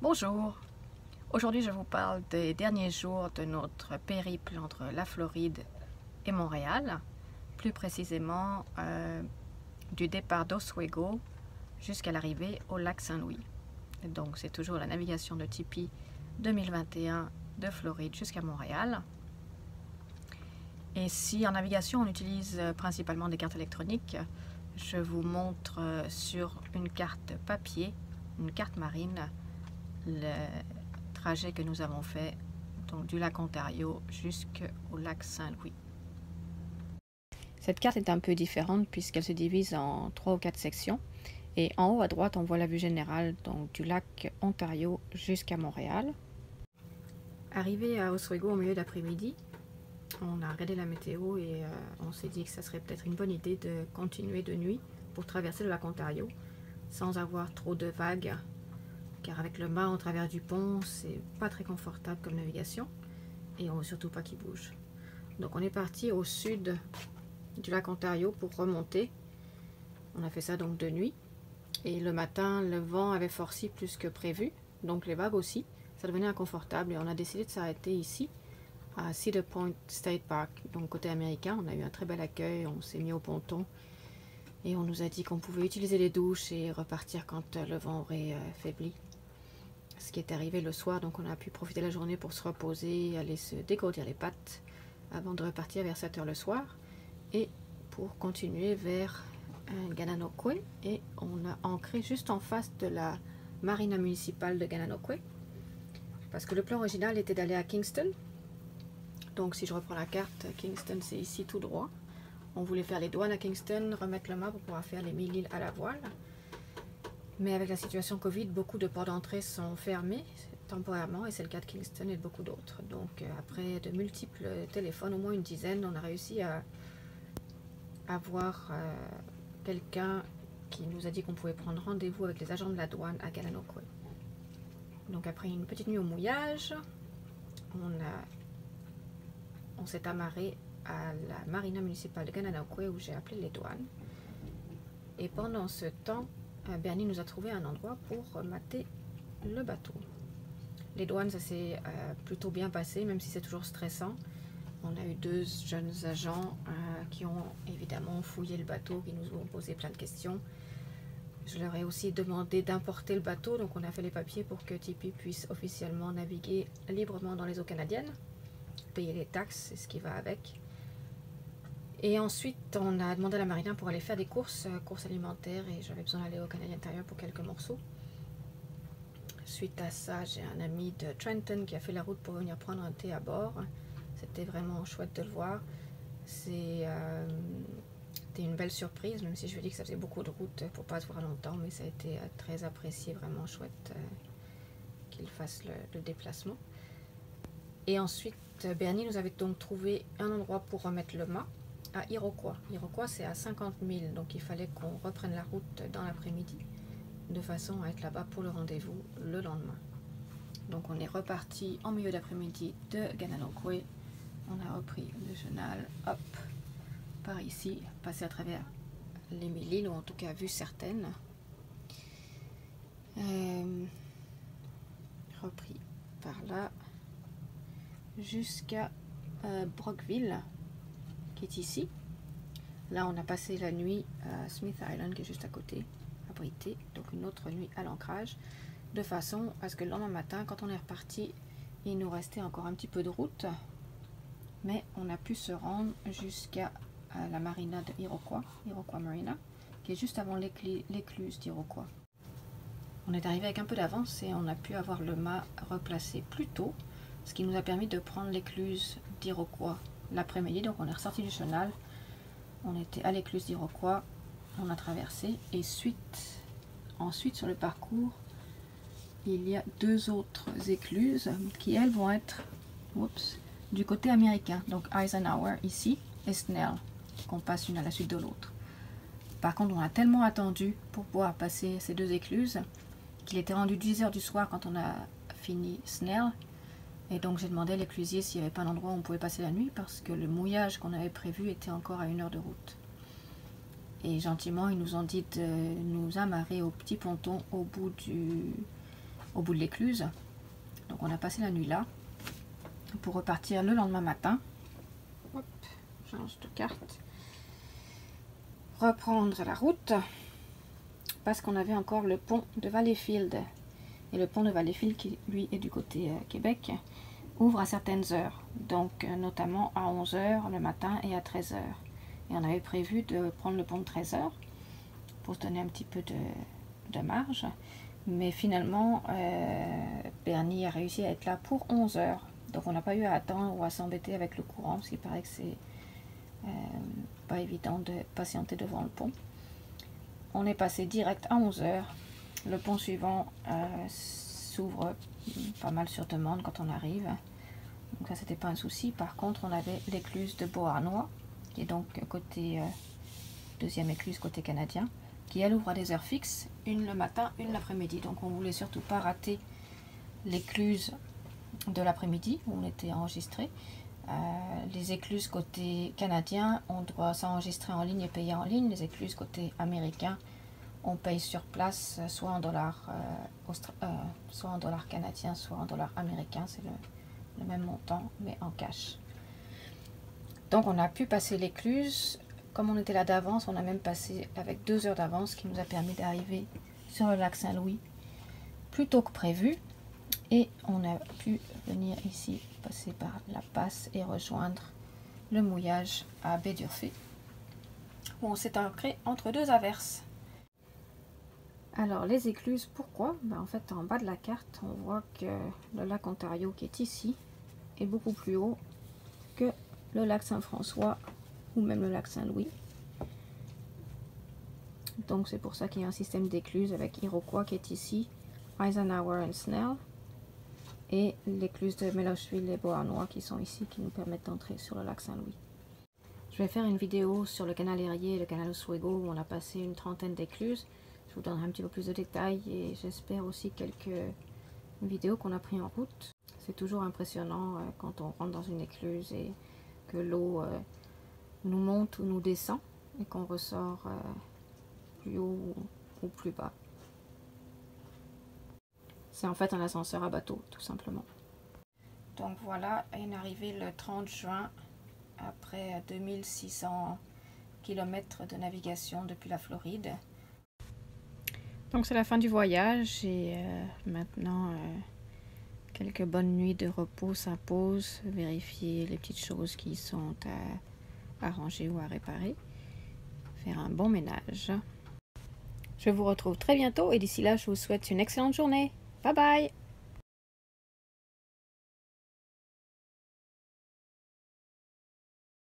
Bonjour, aujourd'hui je vous parle des derniers jours de notre périple entre la Floride et Montréal, plus précisément du départ d'Oswego jusqu'à l'arrivée au lac Saint-Louis. Donc c'est toujours la navigation de Tipeee 2021 de Floride jusqu'à Montréal. Et si en navigation on utilise principalement des cartes électroniques, je vous montre sur une carte papier, une carte marine, le trajet que nous avons fait donc du lac Ontario jusqu'au lac Saint-Louis. Cette carte est un peu différente puisqu'elle se divise en 3 ou 4 sections. Et en haut à droite, on voit la vue générale donc, du lac Ontario jusqu'à Montréal. Arrivé à Oswego au milieu d'après-midi, on a regardé la météo et on s'est dit que ça serait peut-être une bonne idée de continuer de nuit pour traverser le lac Ontario sans avoir trop de vagues, car avec le mât en travers du pont, c'est pas très confortable comme navigation et on veut surtout pas qu'il bouge. Donc on est parti au sud du lac Ontario pour remonter. On a fait ça donc de nuit et le matin le vent avait forci plus que prévu, donc les vagues aussi. Ça devenait inconfortable et on a décidé de s'arrêter ici à Cedar Point State Park, donc côté américain. On a eu un très bel accueil, on s'est mis au ponton et on nous a dit qu'on pouvait utiliser les douches et repartir quand le vent aurait faibli. Ce qui est arrivé le soir, donc on a pu profiter de la journée pour se reposer, aller se dégourdir les pattes avant de repartir vers 7 h le soir et pour continuer vers Gananoque. Et on a ancré juste en face de la marina municipale de Gananoque parce que le plan original était d'aller à Kingston. Donc si je reprends la carte, Kingston c'est ici tout droit. On voulait faire les douanes à Kingston, remettre le mât pour pouvoir faire les 1000 îles à la voile. Mais avec la situation Covid, beaucoup de ports d'entrée sont fermés temporairement et c'est le cas de Kingston et de beaucoup d'autres. Donc après de multiples téléphones, au moins une dizaine, on a réussi à avoir quelqu'un qui nous a dit qu'on pouvait prendre rendez-vous avec les agents de la douane à Gananoque. Donc après une petite nuit au mouillage, on s'est amarré à la marina municipale de Gananoque où j'ai appelé les douanes. Et pendant ce temps, Bernie nous a trouvé un endroit pour mater le bateau. Les douanes, ça s'est plutôt bien passé, même si c'est toujours stressant. On a eu 2 jeunes agents qui ont évidemment fouillé le bateau, qui nous ont posé plein de questions. Je leur ai aussi demandé d'importer le bateau, donc on a fait les papiers pour que Tipeee puisse officiellement naviguer librement dans les eaux canadiennes, payer les taxes et ce qui va avec. Et ensuite, on a demandé à la marina pour aller faire des courses alimentaires et j'avais besoin d'aller au Canadien Tire pour quelques morceaux. Suite à ça, j'ai un ami de Trenton qui a fait la route pour venir prendre un thé à bord. C'était vraiment chouette de le voir. C'était une belle surprise, même si je lui ai dit que ça faisait beaucoup de route pour pas se voir longtemps, mais ça a été très apprécié, vraiment chouette qu'il fasse le déplacement. Et ensuite, Bernie nous avait donc trouvé un endroit pour remettre le mât à Iroquois. Iroquois, c'est à 50 000, donc il fallait qu'on reprenne la route dans l'après-midi, de façon à être là-bas pour le rendez-vous le lendemain. Donc on est reparti en milieu d'après-midi de Gananoque. On a repris le journal, hop, par ici, passé à travers les 1000 îles, ou en tout cas vu certaines. Repris par là, jusqu'à Brockville, qui est ici. Là, on a passé la nuit à Smith Island, qui est juste à côté, abrité, donc une autre nuit à l'ancrage, de façon à ce que le lendemain matin, quand on est reparti, il nous restait encore un petit peu de route, mais on a pu se rendre jusqu'à la marina de Iroquois Marina, qui est juste avant l'écluse d'Iroquois. On est arrivé avec un peu d'avance et on a pu avoir le mât replacé plus tôt, ce qui nous a permis de prendre l'écluse d'Iroquois l'après-midi. Donc on est ressorti du chenal, on était à l'écluse d'Iroquois, on a traversé et ensuite sur le parcours, il y a 2 autres écluses qui elles vont être du côté américain, donc Eisenhower ici et Snell, qu'on passe une à la suite de l'autre. Par contre, on a tellement attendu pour pouvoir passer ces 2 écluses qu'il était rendu 10 h du soir quand on a fini Snell. Et donc j'ai demandé à l'éclusier s'il n'y avait pas un endroit où on pouvait passer la nuit parce que le mouillage qu'on avait prévu était encore à 1 heure de route. Et gentiment, ils nous ont dit de nous amarrer au petit ponton au au bout de l'écluse. Donc on a passé la nuit là pour repartir le lendemain matin. Hop, change de carte. Reprendre la route parce qu'on avait encore le pont de Valleyfield. Et le pont de Valleyfield, qui lui est du côté Québec, ouvre à certaines heures. Donc notamment à 11 h le matin et à 13 h. Et on avait prévu de prendre le pont de 13 h pour se donner un petit peu de marge. Mais finalement, Bernie a réussi à être là pour 11 h. Donc on n'a pas eu à attendre ou à s'embêter avec le courant, parce qu'il paraît que c'est pas évident de patienter devant le pont. On est passé direct à 11 h. Le pont suivant s'ouvre pas mal sur demande quand on arrive. Donc ça, c'était pas un souci. Par contre, on avait l'écluse de Beauharnois, qui est donc côté deuxième écluse côté canadien, qui elle ouvre à des heures fixes, une le matin, une l'après-midi. Donc on voulait surtout pas rater l'écluse de l'après-midi où on était enregistré. Les écluses côté canadien, on doit s'enregistrer en ligne et payer en ligne. Les écluses côté américain, on paye sur place, soit en dollars canadiens, soit en dollars américains. C'est le même montant, mais en cash. Donc on a pu passer l'écluse. Comme on était là d'avance, on a même passé avec 2 heures d'avance, ce qui nous a permis d'arriver sur le lac Saint-Louis plus tôt que prévu. Et on a pu venir ici, passer par la passe et rejoindre le mouillage à Baie d'Urfé, où on s'est ancré entre 2 averses. Alors les écluses, pourquoi? En fait, en bas de la carte, on voit que le lac Ontario, qui est ici, est beaucoup plus haut que le lac Saint-François ou même le lac Saint-Louis. Donc c'est pour ça qu'il y a un système d'écluses avec Iroquois qui est ici, Eisenhower et Snell, et l'écluse de Melochville et Beauharnois qui sont ici, qui nous permettent d'entrer sur le lac Saint-Louis. Je vais faire une vidéo sur le canal Erie et le canal Oswego où on a passé une trentaine d'écluses. Je vous donnerai un petit peu plus de détails et j'espère aussi quelques vidéos qu'on a pris en route. C'est toujours impressionnant quand on rentre dans une écluse et que l'eau nous monte ou nous descend et qu'on ressort plus haut ou plus bas. C'est en fait un ascenseur à bateau, tout simplement. Donc voilà, une arrivée le 30 juin, après 2600 km de navigation depuis la Floride. Donc c'est la fin du voyage et maintenant quelques bonnes nuits de repos s'imposent, vérifier les petites choses qui sont à arranger ou à réparer, faire un bon ménage. Je vous retrouve très bientôt et d'ici là je vous souhaite une excellente journée. Bye bye!